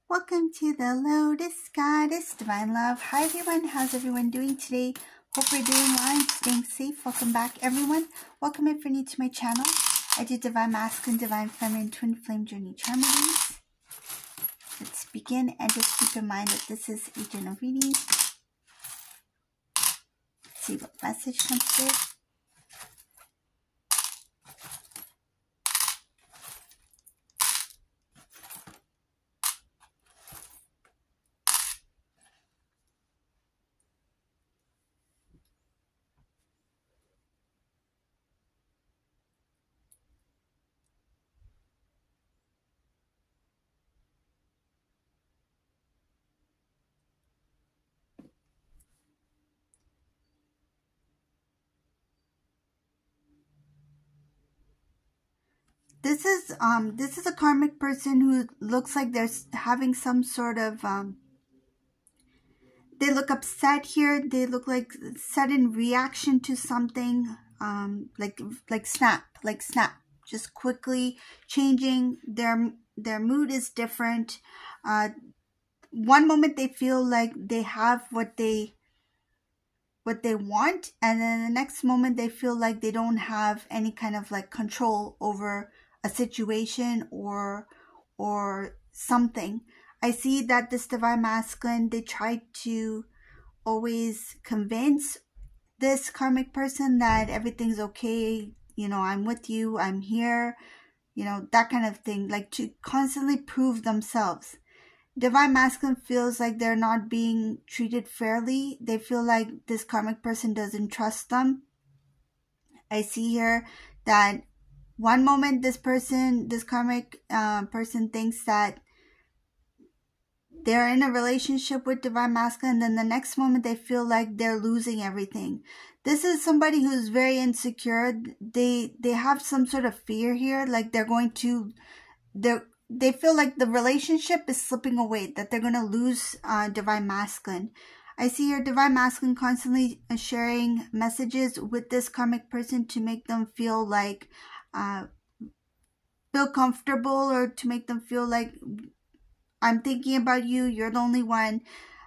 Welcome to the Lotus Goddess Divine Love. Hi everyone, how's everyone doing today? Hope you're doing well and staying safe. Welcome back everyone. Welcome if you're new to my channel. I do Divine Masculine, Divine Feminine, Twin Flame Journey Charm readings. Let's begin, and just keep in mind that this is a general reading. Let's see what message comes through. This is a karmic person who looks like they're having some sort of they look upset here. They look like sudden reaction to something, like snap, just quickly changing. Their mood is different. One moment they feel like they have what they want, and then the next moment they feel like they don't have any kind of like control over a situation or something. I see that this Divine Masculine, they try to always convince this karmic person that everything's okay, you know, I'm with you, I'm here, you know, that kind of thing, like to constantly prove themselves. Divine Masculine feels like they're not being treated fairly. They feel like this karmic person doesn't trust them. I see here that one moment this karmic person thinks that they're in a relationship with Divine Masculine, and then the next moment they feel like they're losing everything. This is somebody who's very insecure. They have some sort of fear here, like they feel like the relationship is slipping away, that they're going to lose Divine Masculine. I see here Divine Masculine constantly sharing messages with this karmic person to make them feel like feel comfortable, or to make them feel like I'm thinking about you, you're the only one.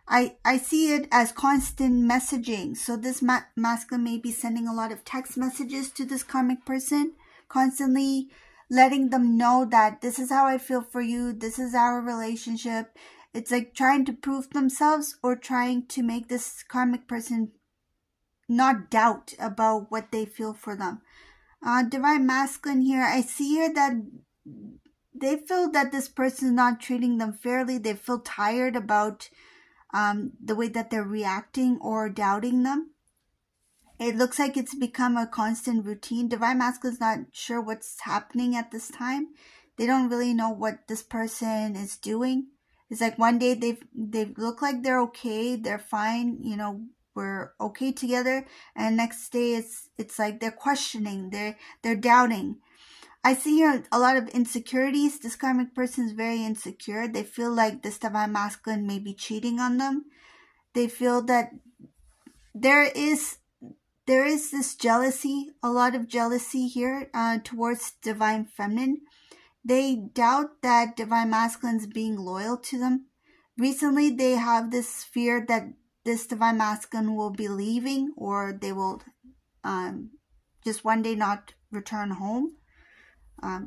I see it as constant messaging. So this masculine may be sending a lot of text messages to this karmic person, constantly letting them know that this is how I feel for you, this is our relationship. It's like trying to prove themselves, or trying to make this karmic person not doubt about what they feel for them. Divine Masculine here, I see here that they feel that this person is not treating them fairly. They feel tired about the way that they're reacting or doubting them. It looks like it's become a constant routine. Divine Masculine is not sure what's happening at this time. They don't really know what this person is doing. It's like one day they look like they're okay, they're fine, you know, we're okay together, and next day it's like they're questioning, they're doubting. I see here a lot of insecurities. This karmic person is very insecure. They feel like this Divine Masculine may be cheating on them. They feel that there is this jealousy, a lot of jealousy here towards Divine Feminine. They doubt that Divine Masculine is being loyal to them. Recently, they have this fear that this Divine Masculine will be leaving, or they will just one day not return home.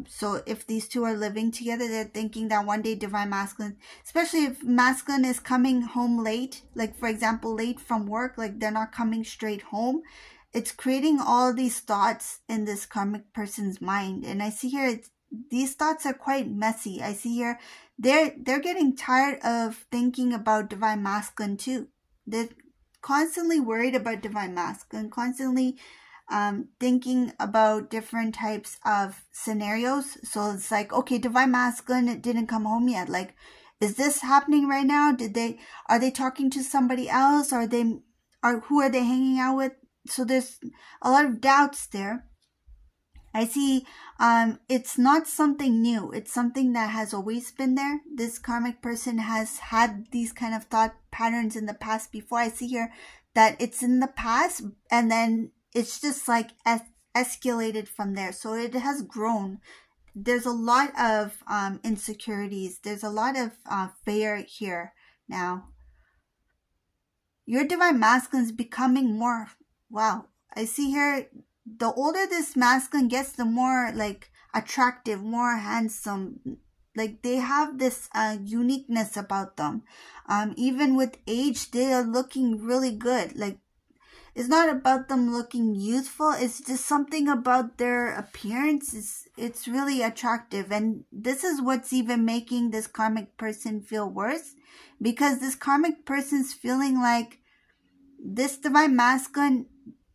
So if these two are living together, they're thinking that one day Divine Masculine, especially if Masculine is coming home late, like for example, late from work, like they're not coming straight home, it's creating all these thoughts in this karmic person's mind. And I see here, these thoughts are quite messy. I see here, they're getting tired of thinking about Divine Masculine too. They're constantly worried about Divine Masculine, constantly thinking about different types of scenarios. So it's like, okay, Divine Masculine didn't come home yet. Like, is this happening right now? Are they talking to somebody else? Who are they hanging out with? So there's a lot of doubts there. I see it's not something new. It's something that has always been there. This karmic person has had these kind of thought patterns in the past before. I see here that it's in the past, and then it's just like escalated from there. So it has grown. there's a lot of insecurities. There's a lot of fear here now. Your divine masculine is becoming more, wow, I see here, the older this masculine gets, the more like attractive, more handsome. Like they have this uniqueness about them. Even with age, they are looking really good. Like it's not about them looking youthful. It's just something about their appearance. It's really attractive. And this is what's even making this karmic person feel worse. Because this karmic person's feeling like this divine masculine,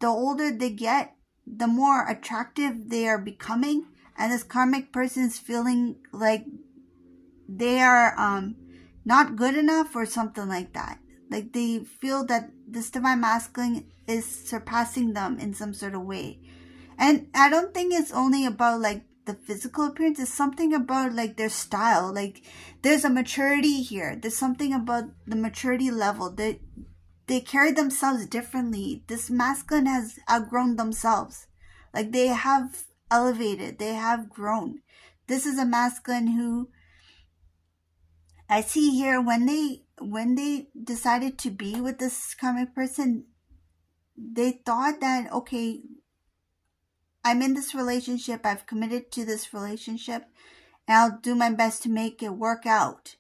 the older they get, the more attractive they are becoming. And this karmic person's feeling like they are not good enough or something like that. Like they feel that this divine masculine is surpassing them in some sort of way. And I don't think it's only about like the physical appearance. It's something about like their style. Like there's a maturity here. There's something about the maturity level. They carry themselves differently. This masculine has outgrown themselves. Like they have elevated. They have grown. This is a masculine who I see here when they decided to be with this karmic person, they thought that, okay, I'm in this relationship, I've committed to this relationship, and I'll do my best to make it work out.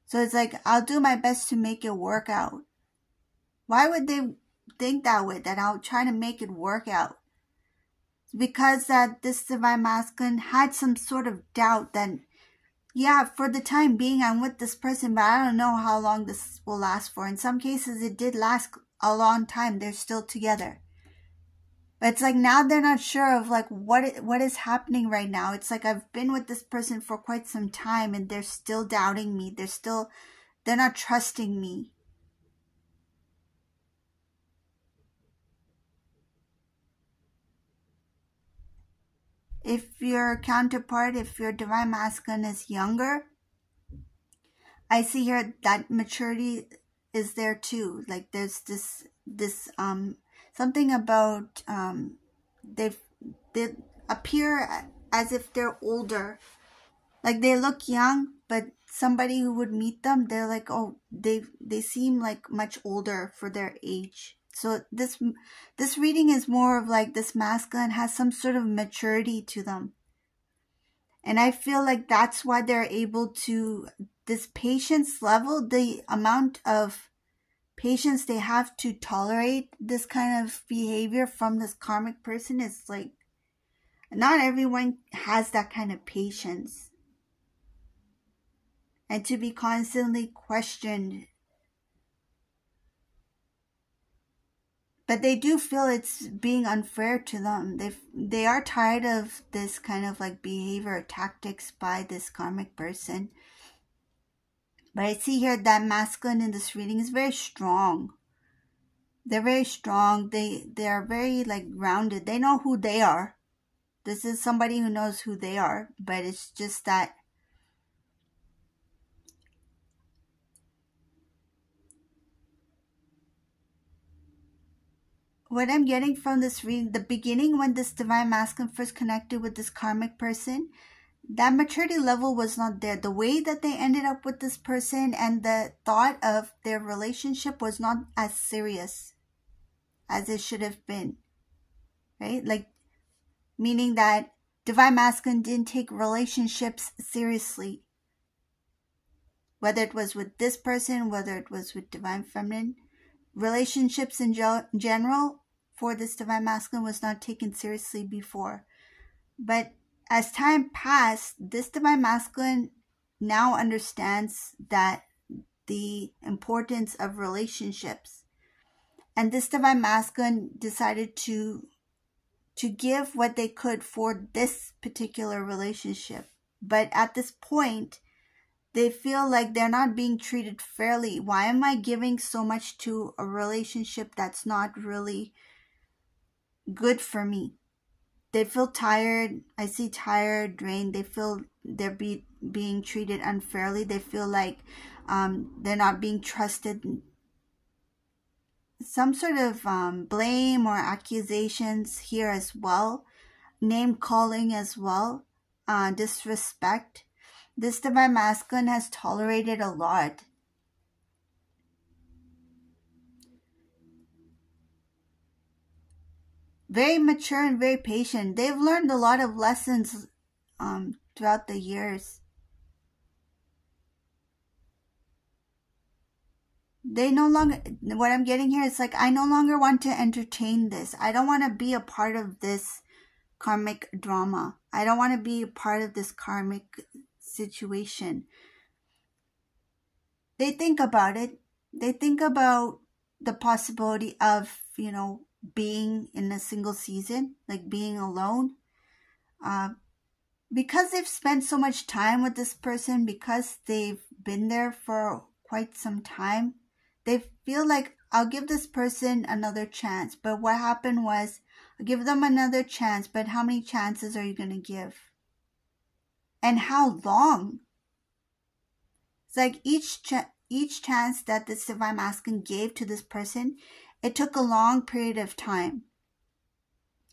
So it's like, I'll do my best to make it work out. Why would they think that way, that I'll try to make it work out? Because that this divine masculine had some sort of doubt that, yeah, for the time being, I'm with this person, but I don't know how long this will last for. In some cases, it did last a long time. They're still together. But it's like now they're not sure of like what is happening right now. It's like I've been with this person for quite some time and they're still doubting me. They're not trusting me. If your counterpart, if your divine masculine is younger, I see here that maturity is there too. Like there's this something about they appear as if they're older. Like they look young, but somebody who would meet them, they're like, oh, they seem like much older for their age. So this reading is more of like this masculine has some sort of maturity to them. And I feel like that's why they're able to, this patience level, the amount of patience they have to tolerate this kind of behavior from this karmic person is like, not everyone has that kind of patience. And to be constantly questioned. But they do feel it's being unfair to them. They are tired of this kind of like behavior tactics by this karmic person. But I see here that masculine in this reading is very strong. They're very strong. They are very like grounded. They know who they are. This is somebody who knows who they are. But it's just that what I'm getting from this reading, the beginning when this divine masculine first connected with this karmic person, that maturity level was not there. The way that they ended up with this person and the thought of their relationship was not as serious as it should have been. Right? Like, meaning that divine masculine didn't take relationships seriously. Whether it was with this person, whether it was with divine feminine. Relationships in general for this divine masculine was not taken seriously before. But as time passed, this divine masculine now understands that the importance of relationships. And this divine masculine decided to give what they could for this particular relationship. But at this point, they feel like they're not being treated fairly. Why am I giving so much to a relationship that's not really good for me? They feel tired. I see tired, drained. They feel they're being treated unfairly. They feel like they're not being trusted. Some sort of blame or accusations here as well. name calling as well, disrespect. This divine masculine has tolerated a lot. Very mature and very patient. They've learned a lot of lessons throughout the years. They no longer, what I'm getting here is like, I no longer want to entertain this. I don't want to be a part of this karmic drama. I don't want to be a part of this karmic situation. They think about it. They think about the possibility of, you know, being in a single season, like being alone. Because they've spent so much time with this person, because they've been there for quite some time, they feel like, I'll give this person another chance. But what happened was, I'll give them another chance, but how many chances are you going to give? And how long? It's like each chance that this divine masculine gave to this person, it took a long period of time.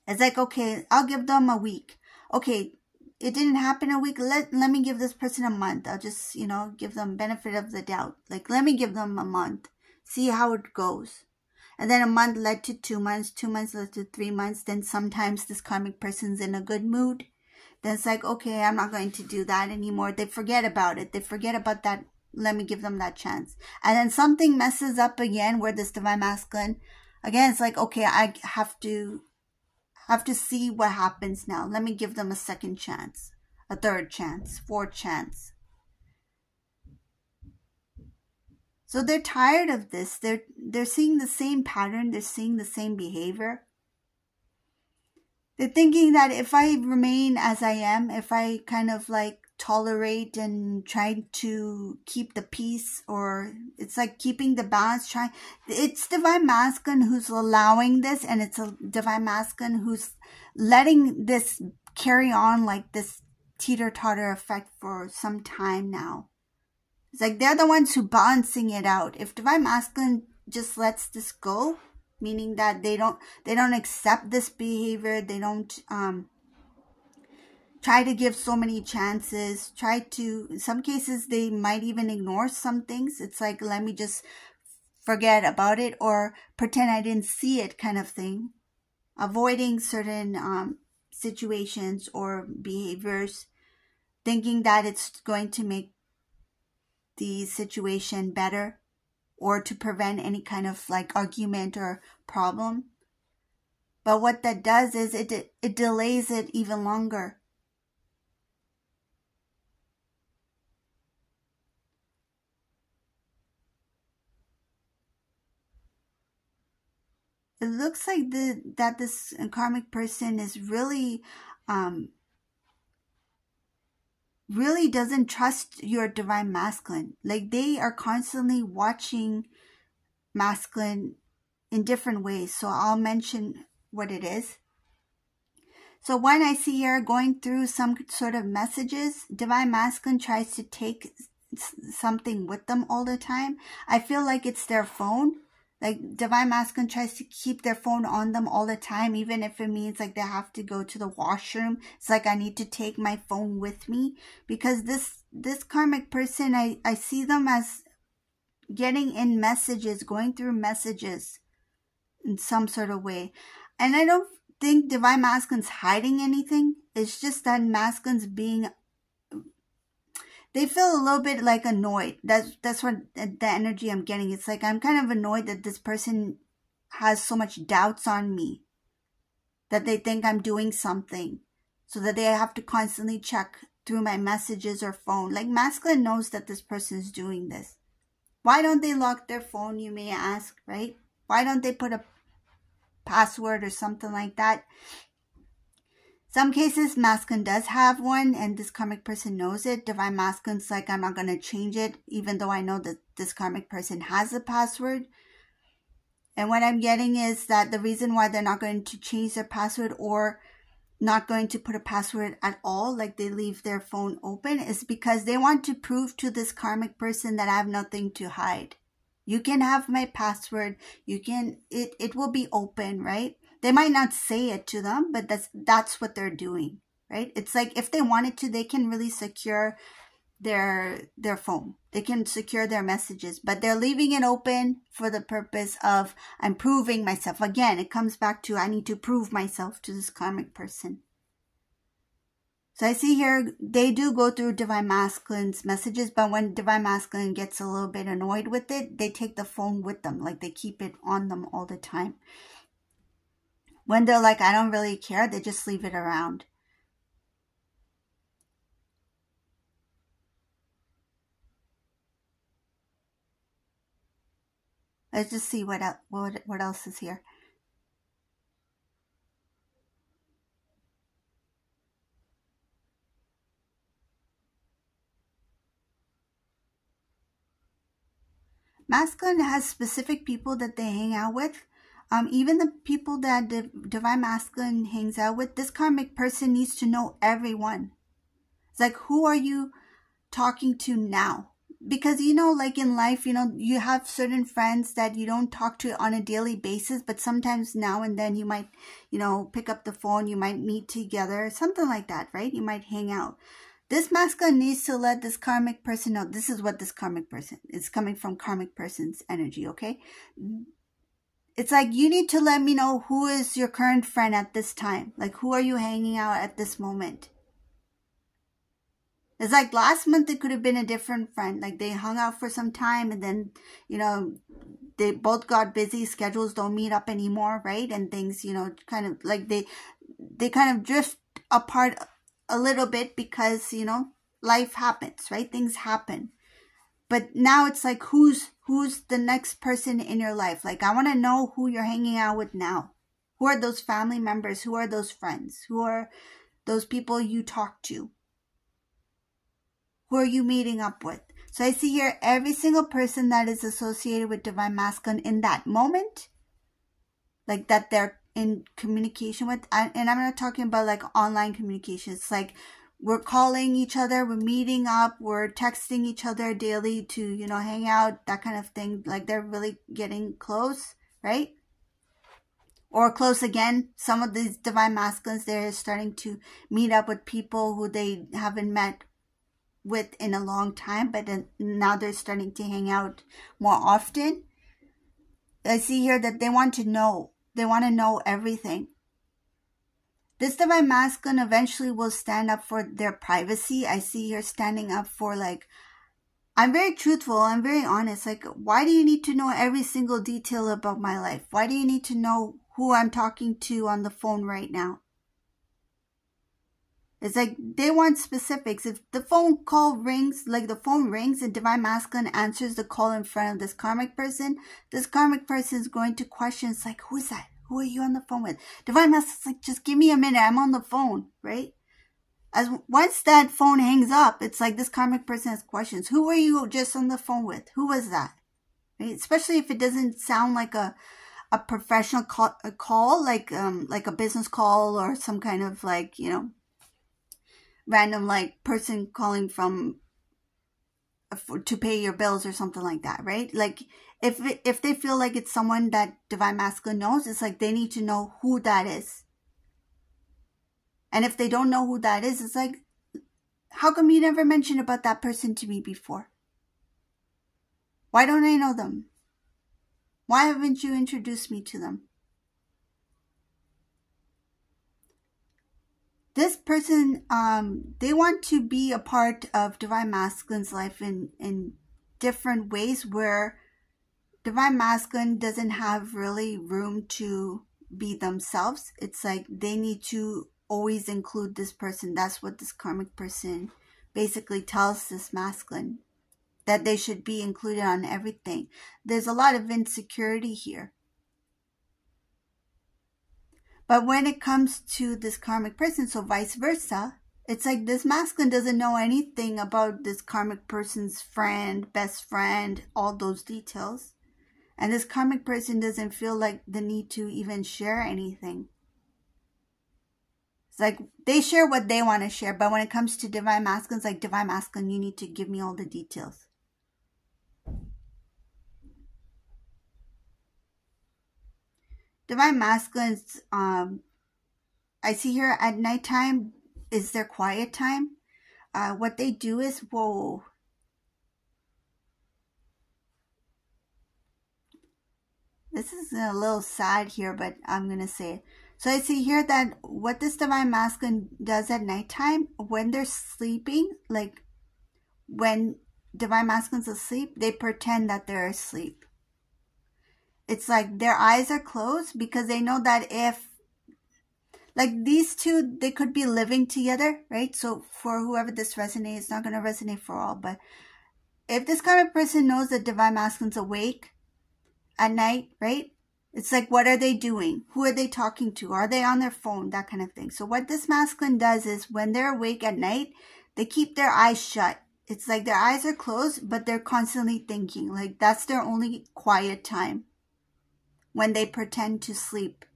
It's like, okay, I'll give them a week. Okay, it didn't happen a week. Let me give this person a month. I'll just, you know, give them benefit of the doubt. Like, let me give them a month. See how it goes. And then a month led to 2 months. 2 months led to 3 months. Then sometimes this karmic person's in a good mood. Then it's like, okay, I'm not going to do that anymore. They forget about it. They forget about that. Let me give them that chance. And then something messes up again where this divine masculine, again, it's like, okay, I have to see what happens now. Let me give them a second chance, a third chance, fourth chance. So they're tired of this. They're seeing the same pattern. They're seeing the same behavior. They're thinking that if I remain as I am, if I kind of like tolerate and try to keep the peace, or it's like keeping the balance, it's divine masculine who's allowing this, and it's a divine masculine who's letting this carry on like this teeter-totter effect for some time now. It's like they're the ones who balancing it out. If divine masculine just lets this go, meaning that they don't accept this behavior, they don't try to give so many chances, in some cases they might even ignore some things. It's like, let me just forget about it or pretend I didn't see it kind of thing. Avoiding certain situations or behaviors, thinking that it's going to make the situation better or to prevent any kind of like argument or problem. But what that does is it delays it even longer. It looks like that this karmic person is really doesn't trust your divine masculine. Like, they are constantly watching masculine in different ways. So I'll mention what it is. So when I see her going through some sort of messages, divine masculine tries to take something with them all the time. I feel like it's their phone. Like, divine masculine tries to keep their phone on them all the time, even if it means like they have to go to the washroom. It's like, I need to take my phone with me, because this karmic person, I see them as getting in messages, going through messages in some sort of way. And I don't think divine masculine's hiding anything. It's just that masculine's being, they feel a little bit like annoyed. That's what the energy I'm getting. It's like, I'm kind of annoyed that this person has so much doubts on me, that they think I'm doing something, so that they have to constantly check through my messages or phone. Like, masculine knows that this person is doing this. Why don't they lock their phone, you may ask, right? Why don't they put a password or something like that? Some cases, masculine does have one, and this karmic person knows it. Divine masculine's like, I'm not going to change it, even though I know that this karmic person has a password. And what I'm getting is that the reason why they're not going to change their password, or not going to put a password at all, like they leave their phone open, is because they want to prove to this karmic person that I have nothing to hide. You can have my password. You can, it will be open, right? They might not say it to them, but that's what they're doing, right? It's like if they wanted to, they can really secure their phone. They can secure their messages, but they're leaving it open for the purpose of I'm proving myself. Again, it comes back to I need to prove myself to this karmic person. So I see here they do go through Divine Masculine's messages, but when Divine Masculine gets a little bit annoyed with it, they take the phone with them. Like they keep it on them all the time. When they're like, I don't really care, they just leave it around. Let's just see what else is here. Masculine has specific people that they hang out with. Even the people that the Divine Masculine hangs out with, this karmic person needs to know everyone. It's like, who are you talking to now? Because, you know, like in life, you know, you have certain friends that you don't talk to on a daily basis, but sometimes now and then you might, you know, pick up the phone, you might meet together, something like that, right? You might hang out. This masculine needs to let this karmic person know this is what this karmic person is coming from, karmic person's energy, okay? It's like, you need to let me know who is your current friend at this time. Like, who are you hanging out at this moment? It's like last month it could have been a different friend. Like they hung out for some time and then, you know, they both got busy. Schedules don't meet up anymore, right? And things, you know, kind of like they kind of drift apart a little bit because, you know, life happens, right? Things happen. But now it's like, who's the next person in your life? Like, I want to know who you're hanging out with now. Who are those family members? Who are those friends? Who are those people you talk to? Who are you meeting up with? So I see here every single person that is associated with Divine Masculine in that moment, like that they're in communication with. And I'm not talking about like online communication. It's like we're calling each other, we're meeting up, we're texting each other daily to, you know, hang out, that kind of thing. Like they're really getting close, right? Or close again. Some of these Divine Masculines, they're starting to meet up with people who they haven't met with in a long time, but then now they're starting to hang out more often. I see here that they want to know. They want to know everything. This Divine Masculine eventually will stand up for their privacy. I see here standing up for like, I'm very truthful, I'm very honest. Like, why do you need to know every single detail about my life? Why do you need to know who I'm talking to on the phone right now? It's like they want specifics. If the phone call rings, like the phone rings and Divine Masculine answers the call in front of this karmic person is going to question, it's like, who is that? Who are you on the phone with? Divine Masculine's like, just give me a minute, I'm on the phone, right? As once that phone hangs up, it's like this karmic person has questions. Who were you just on the phone with? Who was that? Right? Especially if it doesn't sound like a professional call, like a business call or some kind of like, you know, random like person calling from to pay your bills or something like that, right? Like if they feel like it's someone that Divine Masculine knows, it's like they need to know who that is. And if they don't know who that is, it's like, how come you never mentioned about that person to me before? Why don't I know them? Why haven't you introduced me to them? This person, they want to be a part of Divine Masculine's life in different ways where Divine Masculine doesn't have really room to be themselves. It's like they need to always include this person. That's what this karmic person basically tells this masculine, that they should be included on everything. There's a lot of insecurity here. But when it comes to this karmic person, so vice versa, it's like this masculine doesn't know anything about this karmic person's friend, best friend, all those details. And this karmic person doesn't feel like the need to even share anything. It's like they share what they want to share, but when it comes to Divine Masculine, it's like, Divine Masculine, you need to give me all the details. Divine masculines, I see here at nighttime is their quiet time. What they do is, whoa. This is a little sad here, but I'm going to say it. So I see here that what this divine masculine does at nighttime, when they're sleeping, like when divine masculine's asleep, they pretend that they're asleep. It's like their eyes are closed because they know that if, like these two, they could be living together, right? So for whoever this resonates, it's not going to resonate for all, but if this kind of person knows that divine masculine's awake at night, right? It's like, what are they doing? Who are they talking to? Are they on their phone? That kind of thing. So what this masculine does is when they're awake at night, they keep their eyes shut. It's like their eyes are closed, but they're constantly thinking. Like that's their only quiet time when they pretend to sleep.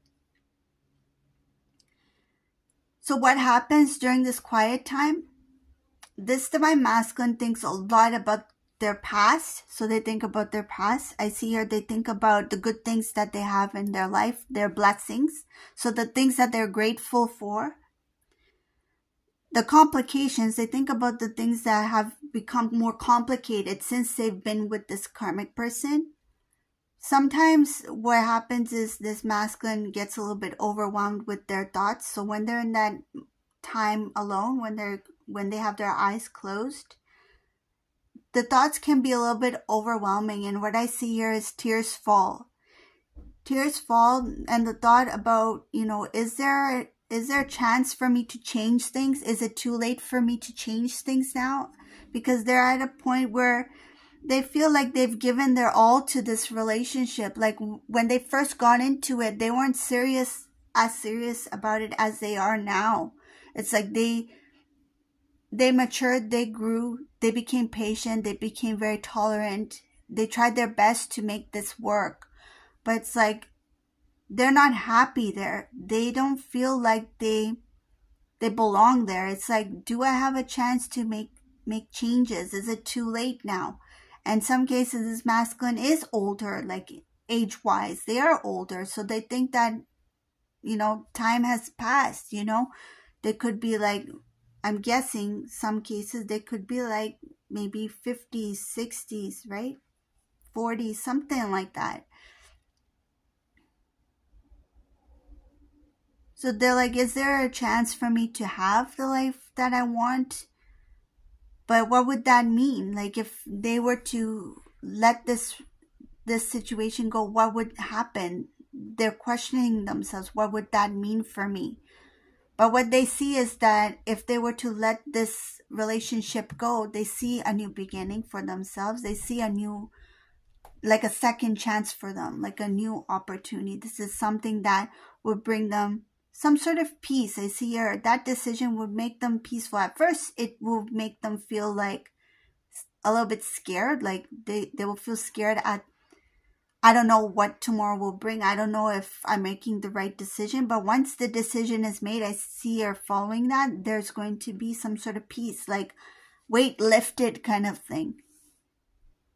So what happens during this quiet time? This divine masculine thinks a lot about their past. So they think about their past. I see here they think about the good things that they have in their life, their blessings. So the things that they're grateful for. The complications, they think about the things that have become more complicated since they've been with this karmic person. Sometimes what happens is this masculine gets a little bit overwhelmed with their thoughts. So when they're in that time alone, when they have their eyes closed, the thoughts can be a little bit overwhelming. And what I see here is tears fall. Tears fall, and the thought about, is there a chance for me to change things? Is it too late for me to change things now? Because they're at a point where they feel like they've given their all to this relationship. Like when they first got into it, they weren't as serious about it as they are now. It's like they matured, they grew, they became patient, they became very tolerant. They tried their best to make this work. But it's like they're not happy there. They don't feel like they belong there. It's like, do I have a chance to make changes? Is it too late now? And some cases, this masculine is older, like age-wise. They are older, so they think that, time has passed, They could be like, I'm guessing some cases, they could be like maybe 50s, 60s, right? 40s, something like that. So they're like, is there a chance for me to have the life that I want? But what would that mean? Like if they were to let this situation go, what would happen? They're questioning themselves. What would that mean for me? But what they see is that if they were to let this relationship go, they see a new beginning for themselves. They see like a second chance for them, like a new opportunity. This is something that would bring them some sort of peace. I see here that decision would make them peaceful. At first, it will make them feel like a little bit scared. Like they will feel scared at, I don't know what tomorrow will bring. I don't know if I'm making the right decision. But once the decision is made, I see her following that, there's going to be some sort of peace, like weight lifted kind of thing.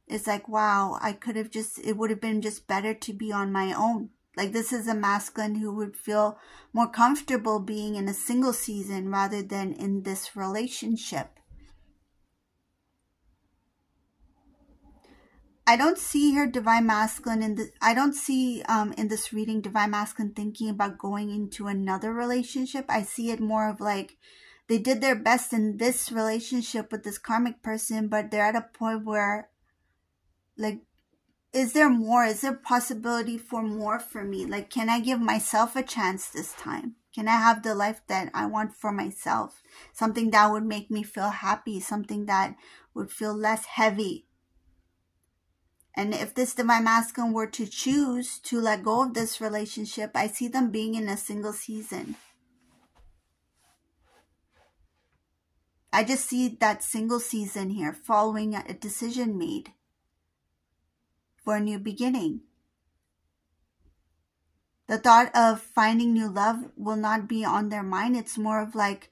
It's like, wow, it would have been just better to be on my own. Like this is a masculine who would feel more comfortable being in a single season rather than in this relationship. I don't see here divine masculine I don't see in this reading divine masculine thinking about going into another relationship. I see it more of like they did their best in this relationship with this karmic person, but they're at a point where, like, is there more? Is there possibility for more for me? Like, can I give myself a chance this time? Can I have the life that I want for myself? Something that would make me feel happy, something that would feel less heavy. And if this divine masculine were to choose to let go of this relationship, I see them being in a single season. I just see that single season here following a decision made for a new beginning. The thought of finding new love will not be on their mind. It's more of like,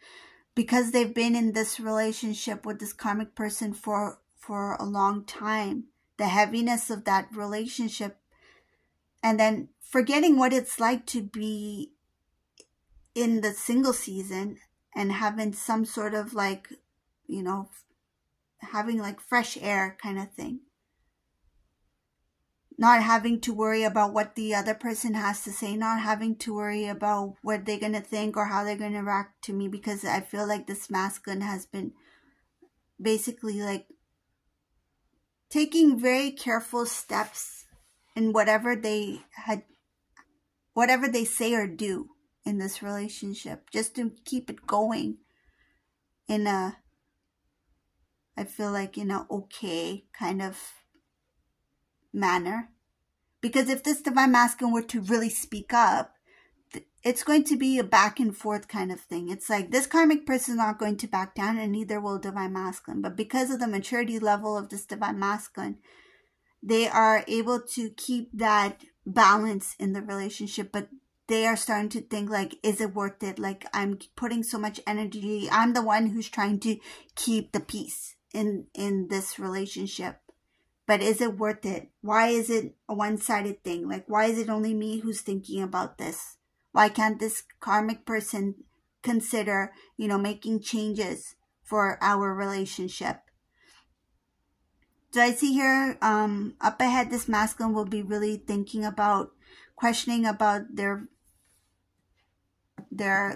because they've been in this relationship with this karmic person for a long time, the heaviness of that relationship and then forgetting what it's like to be in the single season and having some sort of like, you know, having like fresh air kind of thing. Not having to worry about what the other person has to say, not having to worry about what they're going to think or how they're going to react to me, because I feel like this masculine has been basically like taking very careful steps in whatever they say or do in this relationship, just to keep it going in a, I feel like in a okay kind of manner. Because if this divine masculine were to really speak up, it's going to be a back and forth kind of thing. It's like this karmic person is not going to back down, and neither will divine masculine. But because of the maturity level of this divine masculine, they are able to keep that balance in the relationship. But they are starting to think like, is it worth it? Like, I'm putting so much energy. I'm the one who's trying to keep the peace in this relationship. But is it worth it? Why is it a one-sided thing? Like, why is it only me who's thinking about this? Why can't this karmic person consider, you know, making changes for our relationship? So I see here, up ahead, this masculine will be really thinking about, questioning about their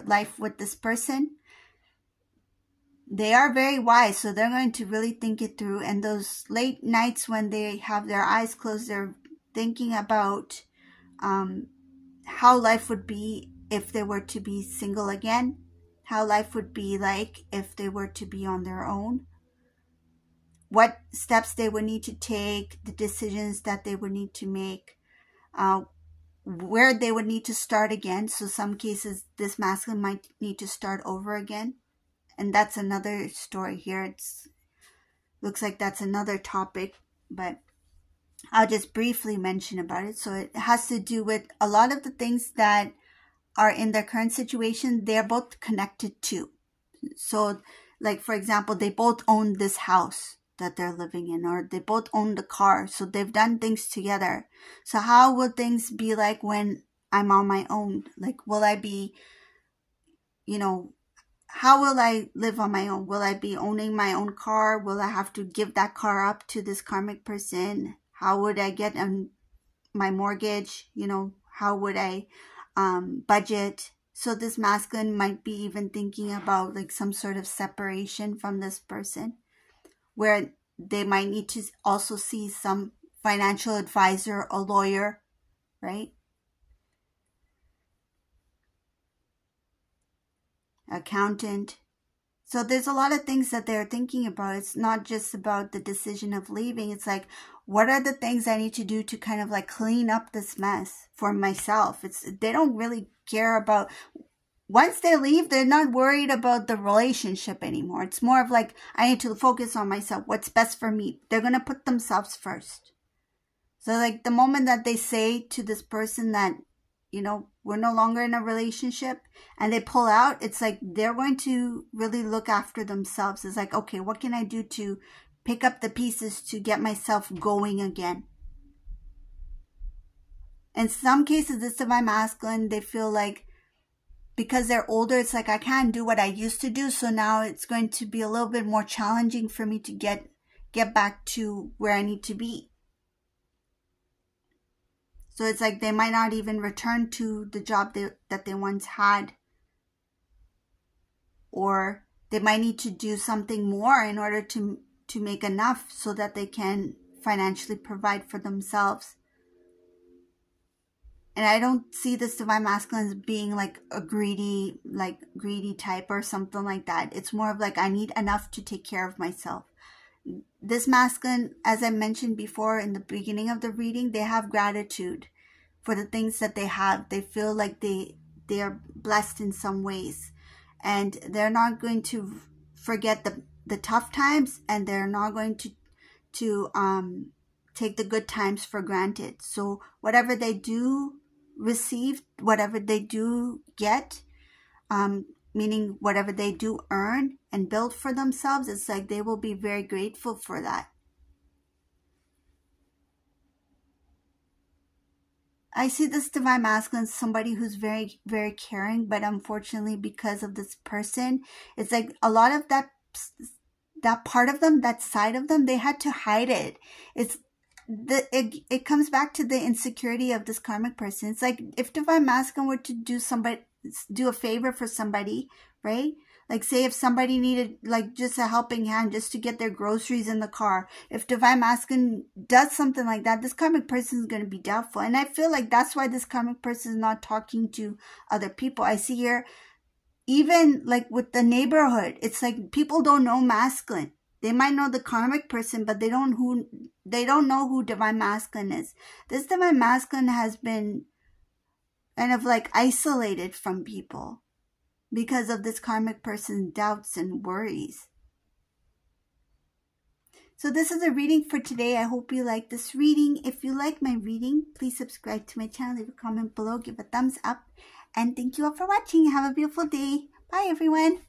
life with this person. They are very wise, so they're going to really think it through. And those late nights when they have their eyes closed, they're thinking about how life would be if they were to be single again, how life would be like if they were to be on their own, what steps they would need to take, the decisions that they would need to make, where they would need to start again. So some cases, this masculine might need to start over again. And that's another story here. It's looks like that's another topic, but I'll just briefly mention about it. So it has to do with a lot of the things that are in their current situation. They're both connected to. So like, for example, they both own this house that they're living in, or they both own the car. So they've done things together. So how will things be like when I'm on my own? Like, will I be, you know, how will I live on my own? Will I be owning my own car? Will I have to give that car up to this karmic person? How would I get my mortgage? You know, how would I budget? So this masculine might be even thinking about like some sort of separation from this person, where they might need to also see some financial advisor, a lawyer, right? Accountant. So there's a lot of things that they're thinking about. It's not just about the decision of leaving. It's like, what are the things I need to do to kind of like clean up this mess for myself? They don't really care about, once they leave, they're not worried about the relationship anymore. It's more of like, I need to focus on myself. What's best for me? They're going to put themselves first. So like the moment that they say to this person that, you know, we're no longer in a relationship, and they pull out, it's like they're going to really look after themselves. It's like, okay, what can I do to pick up the pieces to get myself going again? In some cases, this divine masculine, they feel like because they're older, it's like I can't do what I used to do. So now it's going to be a little bit more challenging for me to get back to where I need to be. So it's like they might not even return to the job that they once had. Or they might need to do something more in order to make enough so that they can financially provide for themselves. And I don't see this divine masculine as being like a greedy type or something like that. It's more of like, I need enough to take care of myself. This masculine, as I mentioned before in the beginning of the reading, they have gratitude for the things that they have. They feel like they are blessed in some ways. And they're not going to forget the tough times, and they're not going to take the good times for granted. So whatever they do receive, whatever they do get, meaning whatever they do earn and build for themselves, it's like they will be very grateful for that. I see this divine masculine, somebody who's very, very caring, but unfortunately, because of this person, it's like a lot of that part of them, that side of them, they had to hide it. It comes back to the insecurity of this karmic person. It's like if divine masculine were to do a favor for somebody, right? Like say if somebody needed like just a helping hand just to get their groceries in the car. If divine masculine does something like that, this karmic person is going to be doubtful. And I feel like that's why this karmic person is not talking to other people. I see here, even like with the neighborhood, it's like people don't know masculine. They might know the karmic person, but they don't know who divine masculine is. This divine masculine has been kind of like isolated from people because of this karmic person's doubts and worries. So this is a reading for today. I hope you like this reading. If you like my reading, please subscribe to my channel, leave a comment below, give a thumbs up, and thank you all for watching. Have a beautiful day. Bye everyone.